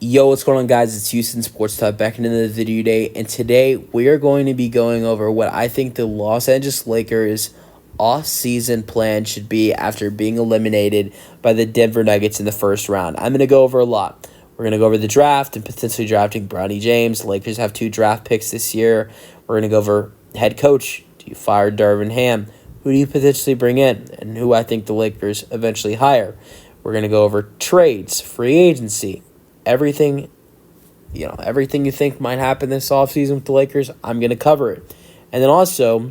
Yo, what's going on, guys? It's Houston Sports Talk back into the video today, and today we are going to be going over what I think the Los Angeles Lakers off-season plan should be after being eliminated by the Denver Nuggets in the first round. I'm going to go over a lot. We're going to go over the draft and potentially drafting Bronny James. The Lakers have 2 draft picks this year. We're going to go over head coach. Do you fire Darvin Ham? Who do you potentially bring in? And who I think the Lakers eventually hire. We're going to go over trades, free agency, everything you think might happen this offseason with the Lakers. I'm going to cover it. And then also,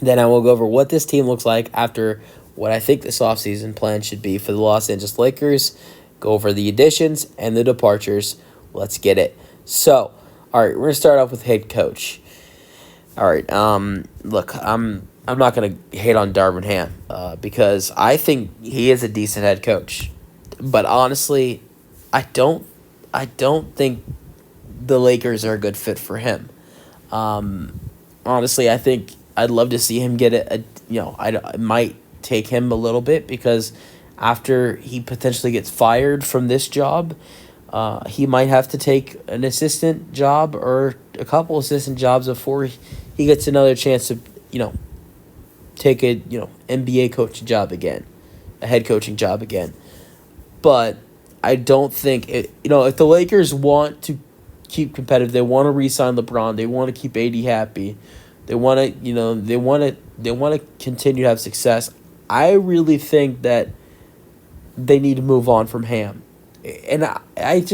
I will go over what this team looks like after what I think this offseason plan should be for the Los Angeles Lakers. Go over the additions and the departures. Let's get it. So, all right, we're going to start off with head coach. All right, look, I'm not going to hate on Darvin Ham because I think he is a decent head coach. But honestly, I don't think the Lakers are a good fit for him. Honestly, I think I'd love to see him get it might take him a little bit because after he potentially gets fired from this job, he might have to take an assistant job or a couple assistant jobs before he gets another chance to, take a, NBA coaching job again, a head coaching job again. But I don't think if the Lakers want to keep competitive, they want to re-sign LeBron, they want to keep AD happy, they want to continue to have success. I really think that they need to move on from Ham, and I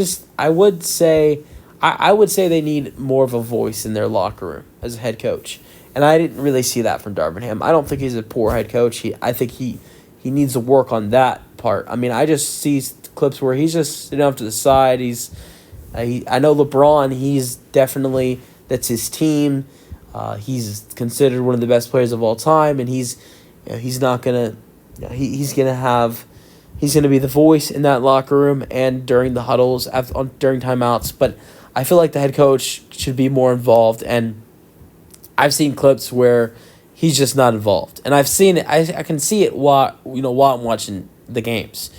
would say they need more of a voice in their locker room as a head coach, and I didn't really see that from Darvin Ham. I don't think he's a poor head coach. I think he needs to work on that part. I mean, I just see clips where he's just sitting off to the side. I know LeBron. He's definitely, that's his team. He's considered one of the best players of all time, and he's not gonna, he's gonna be the voice in that locker room and during the huddles, during timeouts. But I feel like the head coach should be more involved, and I've seen clips where he's just not involved, and I've seen it. I can see it while I'm watching the games,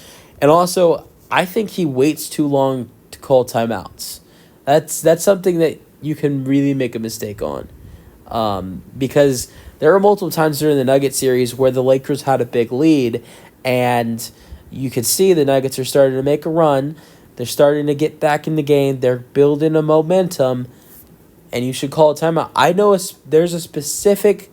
and also I think he waits too long to call timeouts. That's something that you can really make a mistake on, because there were multiple times during the Nugget series where the Lakers had a big lead, and you could see the Nuggets are starting to make a run. They're starting to get back in the game. They're building a momentum, and you should call a timeout. I know there's a specific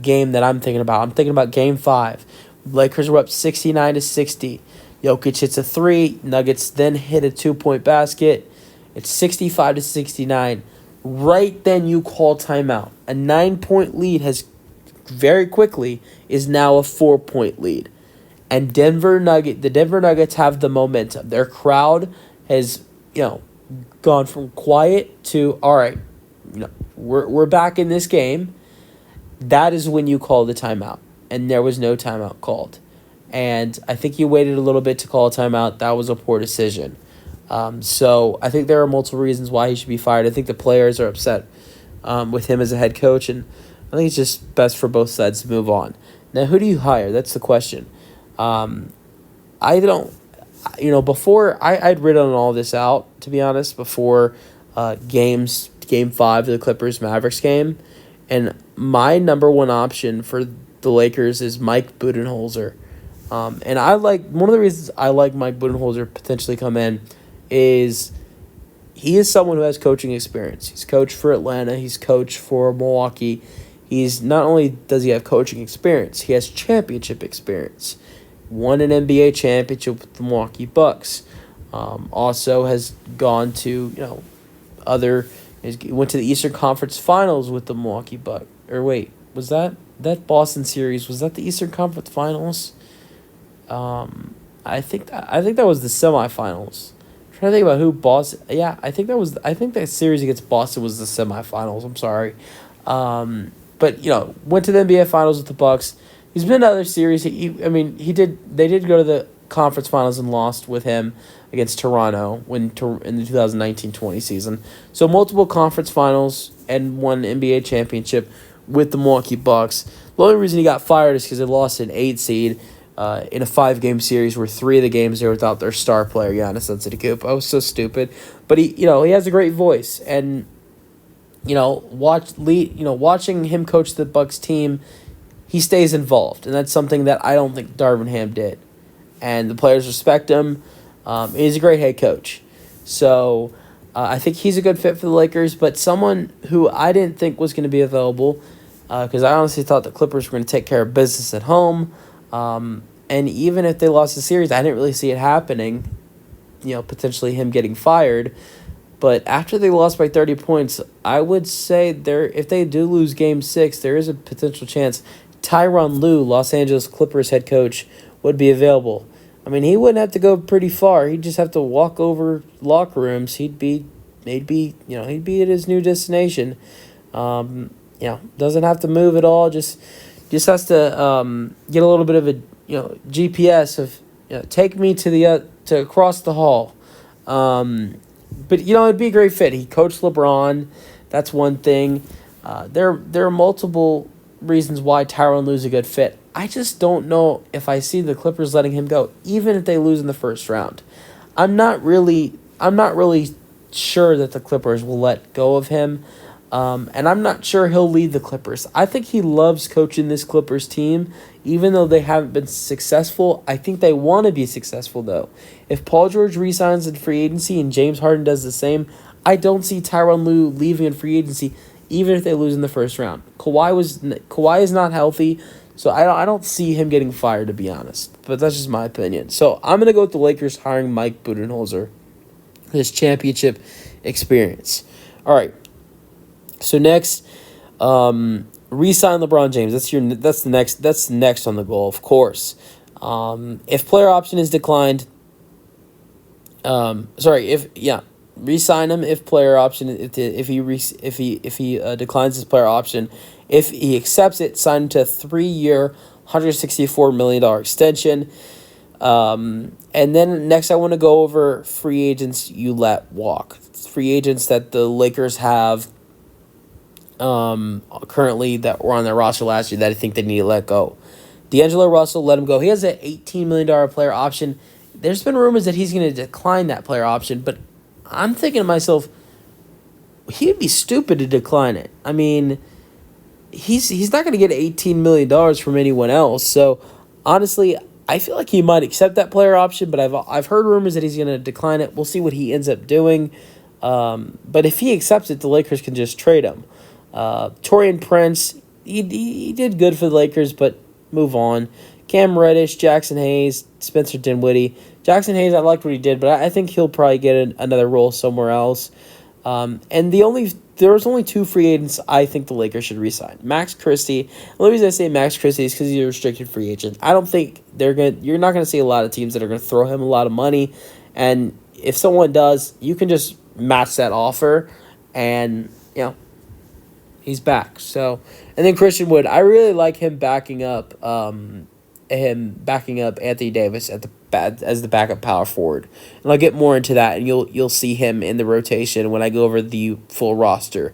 game that I'm thinking about. I'm thinking about Game 5. Lakers were up 69-60. Jokic hits a 3. Nuggets then hit a 2-point basket. It's 65-69. Right then you call timeout. A 9-point lead very quickly is now a 4-point lead. And the Denver Nuggets have the momentum. Their crowd has, gone from quiet to, all right, we're back in this game. That is when you call the timeout. And there was no timeout called. And I think you waited a little bit to call a timeout. That was a poor decision. So I think there are multiple reasons why he should be fired. I think the players are upset with him as a head coach, and I think it's just best for both sides to move on. Now, who do you hire? That's the question. Before I'd written all this out, to be honest, before Game 5 of the Clippers-Mavericks game, and my number one option for the Lakers is Mike Budenholzer. And one of the reasons I like Mike Budenholzer potentially come in is he is someone who has coaching experience. He's coached for Atlanta. He's coached for Milwaukee. He's not only does he have coaching experience, he has championship experience. Won an NBA championship with the Milwaukee Bucks. Also has gone to went to the Eastern Conference Finals with the Milwaukee Bucks. Or wait, was that Boston series? Was that the Eastern Conference Finals? I think that was the semifinals. I'm trying to think about who Boston. Yeah, I think that series against Boston was the semifinals. I'm sorry. But went to the NBA Finals with the Bucks. He's been to other series. They did go to the conference finals and lost with him against Toronto in the 2019-20 season. So multiple conference finals and won NBA championship with the Milwaukee Bucks. The only reason he got fired is because they lost an 8 seed in a 5-game series where 3 of the games are without their star player Giannis Antetokounmpo. So stupid, but he has a great voice, and watching him coach the Bucks team, he stays involved, and that's something that I don't think Darvin Ham did, and the players respect him. He's a great head coach, so I think he's a good fit for the Lakers. But someone who I didn't think was going to be available, because I honestly thought the Clippers were going to take care of business at home. And even if they lost the series, I didn't really see it happening, potentially him getting fired. But after they lost by 30 points, I would say if they do lose Game 6, there is a potential chance Tyronn Lue, Los Angeles Clippers head coach, would be available. I mean, he wouldn't have to go pretty far. He'd just have to walk over locker rooms. He'd be at his new destination. Doesn't have to move at all. Just has to get a little bit of a GPS of take me to across the hall. But it'd be a great fit. He coached LeBron. That's one thing. There are multiple reasons why Tyronn Lue's a good fit. I just don't know if I see the Clippers letting him go, even if they lose in the first round. I'm not really sure that the Clippers will let go of him. And I'm not sure he'll lead the Clippers. I think he loves coaching this Clippers team, even though they haven't been successful. I think they want to be successful, though. If Paul George re-signs in free agency and James Harden does the same, I don't see Tyronn Lue leaving in free agency, even if they lose in the first round. Kawhi is not healthy, so I don't see him getting fired, to be honest. But that's just my opinion. So I'm going to go with the Lakers hiring Mike Budenholzer, his championship experience. All right. So next, re-sign LeBron James. That's next on the goal, of course. If player option is declined, re-sign him if player option if he declines his player option. If he accepts it, sign him to a 3-year, $164 million extension. And then next, I want to go over free agents you let walk. Free agents that the Lakers have currently that were on their roster last year that I think they need to let go. D'Angelo Russell, let him go. He has an $18 million player option. There's been rumors that he's going to decline that player option, but I'm thinking to myself, he'd be stupid to decline it. I mean, he's not going to get $18 million from anyone else. So honestly, I feel like he might accept that player option, but I've heard rumors that he's going to decline it. We'll see what he ends up doing. But if he accepts it, the Lakers can just trade him. Taurean Prince, he did good for the Lakers, but move on. Cam Reddish, Jackson Hayes, Spencer Dinwiddie. Jackson Hayes, I liked what he did, but I think he'll probably get another role somewhere else. And there was only 2 free agents I think the Lakers should re-sign. Max Christie. The only reason I say Max Christie is because he's a restricted free agent. I don't think you're not going to see a lot of teams that are going to throw him a lot of money. And if someone does, you can just match that offer, and he's back. So, and then Christian Wood, I really like him backing up Anthony Davis as the backup power forward, and I'll get more into that, and you'll see him in the rotation when I go over the full roster.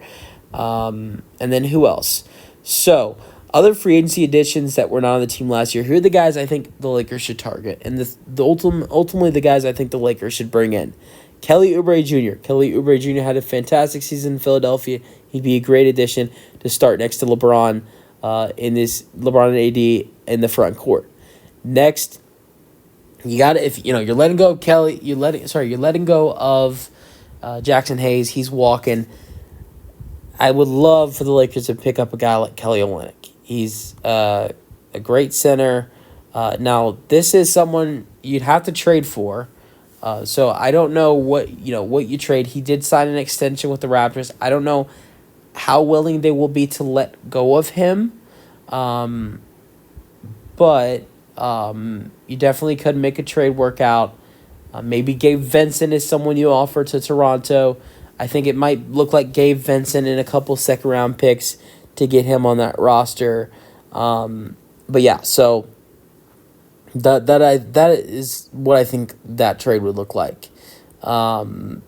And then who else? So other free agency additions that were not on the team last year. Here are the guys I think the Lakers should target, and ultimately the guys I think the Lakers should bring in. Kelly Oubre Jr. Kelly Oubre Jr. had a fantastic season in Philadelphia. He'd be a great addition to start next to LeBron in this LeBron and AD in the front court. Next, you're letting go of Kelly. You're letting go of Jackson Hayes. He's walking. I would love for the Lakers to pick up a guy like Kelly Olynyk. He's a great center. Now this is someone you'd have to trade for. So I don't know what you trade. He did sign an extension with the Raptors. I don't know how willing they will be to let go of him. But you definitely could make a trade work out. Maybe Gabe Vincent is someone you offer to Toronto. I think it might look like Gabe Vincent and a couple second-round picks to get him on that roster. But yeah, so that is what I think that trade would look like. But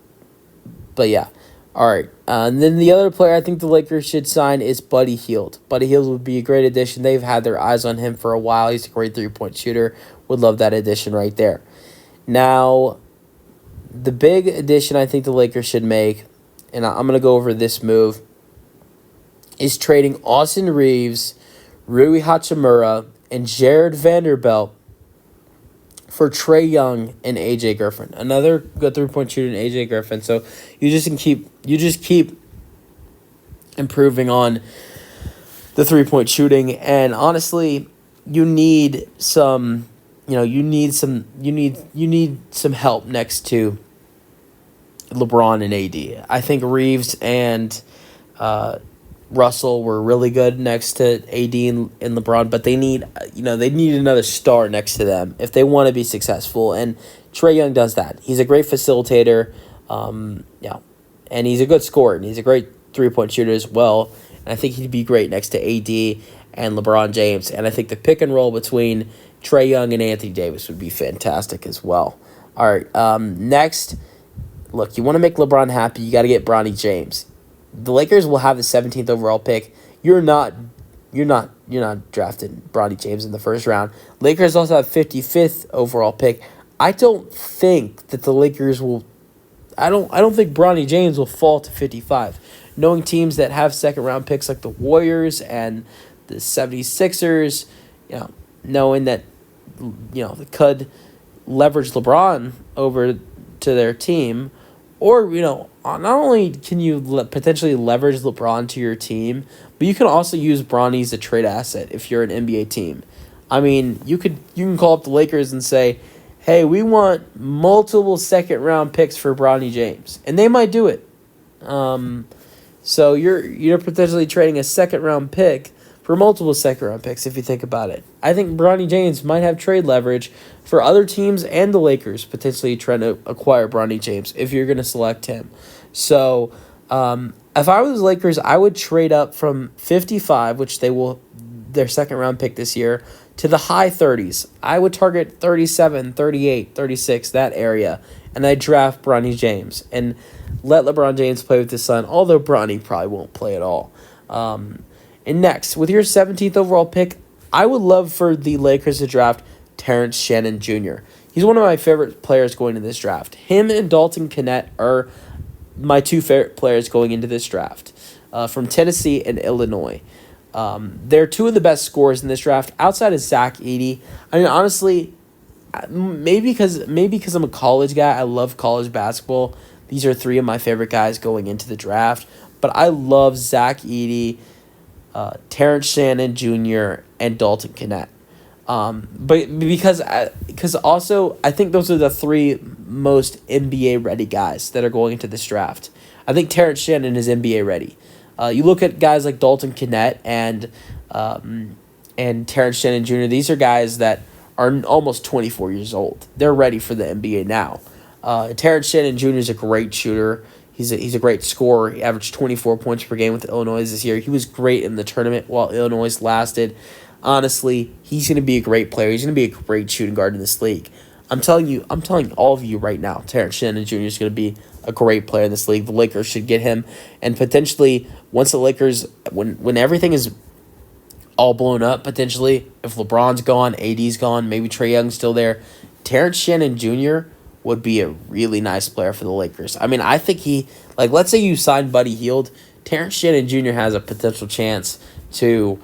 yeah, All right. And then the other player I think the Lakers should sign is Buddy Hield. Buddy Hield would be a great addition. They've had their eyes on him for a while. He's a great three-point shooter. Would love that addition right there. Now, the big addition I think the Lakers should make, and I'm going to go over this move, is trading Austin Reeves, Rui Hachimura, and Jared Vanderbilt for Trae Young and AJ Griffin. Another good three-point shooter in AJ Griffin. So you just keep improving on the three-point shooting, and honestly, you need some help next to LeBron and AD. I think Reeves and Russell were really good next to AD and LeBron, but they need another star next to them if they want to be successful. And Trae Young does that. He's a great facilitator, and he's a good scorer, and he's a great three-point shooter as well. And I think he'd be great next to AD and LeBron James. And I think the pick and roll between Trae Young and Anthony Davis would be fantastic as well. All right, next, look, you want to make LeBron happy, you got to get Bronny James. The Lakers will have the 17th overall pick. You're not drafting Bronny James in the first round. Lakers also have 55th overall pick. I don't think that the Lakers will. I don't think Bronny James will fall to 55. Knowing teams that have second round picks like the Warriors and the 76ers, knowing that they could leverage LeBron over to their team, or not only can you potentially leverage LeBron to your team, but you can also use Bronny as a trade asset if you're an NBA team. I mean, you can call up the Lakers and say, hey, we want multiple second-round picks for Bronny James. And they might do it. So you're potentially trading a second-round pick for multiple second-round picks if you think about it. I think Bronny James might have trade leverage for other teams and the Lakers potentially trying to acquire Bronny James if you're going to select him. So if I was Lakers, I would trade up from 55, which their second-round pick this year, to the high 30s. I would target 37, 38, 36, that area, and I'd draft Bronny James and let LeBron James play with his son, although Bronny probably won't play at all. And next, with your 17th overall pick, I would love for the Lakers to draft Terrence Shannon Jr. He's one of my favorite players going into this draft. Him and Dalton Knecht are my two favorite players going into this draft from Tennessee and Illinois. They're two of the best scorers in this draft outside of Zach Edey. I mean, honestly, maybe because I'm a college guy, I love college basketball. These are three of my favorite guys going into the draft. But I love Zach Edey, Terrence Shannon Jr., and Dalton Knecht. But because also I think those are the three most NBA ready guys that are going into this draft. I think Terrence Shannon is NBA ready. You look at guys like Dalton Knecht and Terrence Shannon Jr. These are guys that are almost 24 years old. They're ready for the NBA now. Terrence Shannon Jr. is a great shooter. He's a great scorer. He averaged 24 points per game with Illinois this year. He was great in the tournament while Illinois lasted. Honestly, he's going to be a great player. He's going to be a great shooting guard in this league. I'm telling all of you right now, Terrence Shannon Jr. is going to be a great player in this league. The Lakers should get him, and potentially once the Lakers, when everything is all blown up, potentially if LeBron's gone, AD's gone, maybe Trae Young's still there, Terrence Shannon Jr. would be a really nice player for the Lakers. I mean, I think let's say you sign Buddy Hield, Terrence Shannon Jr. has a potential chance to,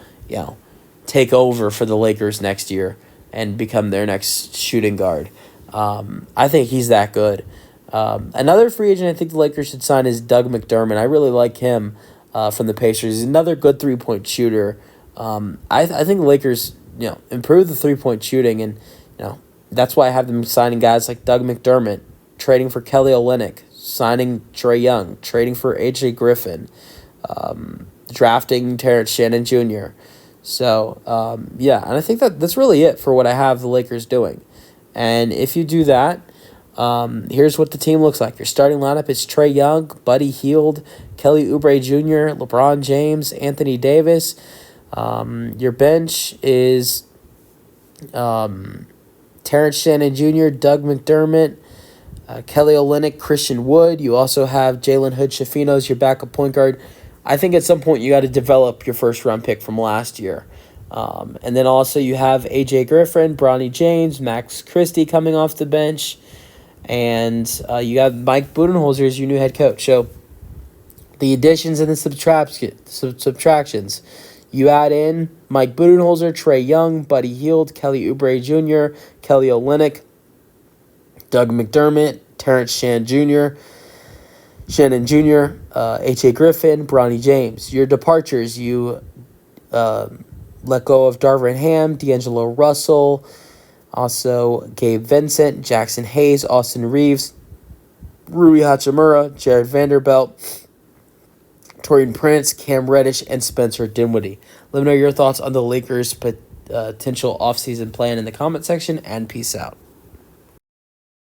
take over for the Lakers next year and become their next shooting guard. I think he's that good. Another free agent I think the Lakers should sign is Doug McDermott. I really like him from the Pacers. He's another good three-point shooter. I think the Lakers, improve the three-point shooting, and that's why I have them signing guys like Doug McDermott, trading for Kelly Olynyk, signing Trae Young, trading for AJ Griffin, drafting Terrence Shannon Jr. So, and I think that's really it for what I have the Lakers doing. And if you do that, here's what the team looks like. Your starting lineup is Trae Young, Buddy Hield, Kelly Oubre Jr., LeBron James, Anthony Davis. Your bench is Terrence Shannon Jr., Doug McDermott, Kelly Olynyk, Christian Wood. You also have Jalen Hood Schifino as your backup point guard. I think at some point you got to develop your first round pick from last year. And then also you have AJ Griffin, Bronny James, Max Christie coming off the bench. And you have Mike Budenholzer as your new head coach. So the additions and the subtractions. You add in Mike Budenholzer, Trae Young, Buddy Hield, Kelly Oubre Jr., Kelly Olynyk, Doug McDermott, Terrence Shannon Jr., H.A. Griffin, Bronny James. Your departures, you let go of Darvin Ham, D'Angelo Russell, also Gabe Vincent, Jackson Hayes, Austin Reeves, Rui Hachimura, Jared Vanderbilt, Torian Prince, Cam Reddish, and Spencer Dinwiddie. Let me know your thoughts on the Lakers' potential offseason plan in the comment section, and peace out.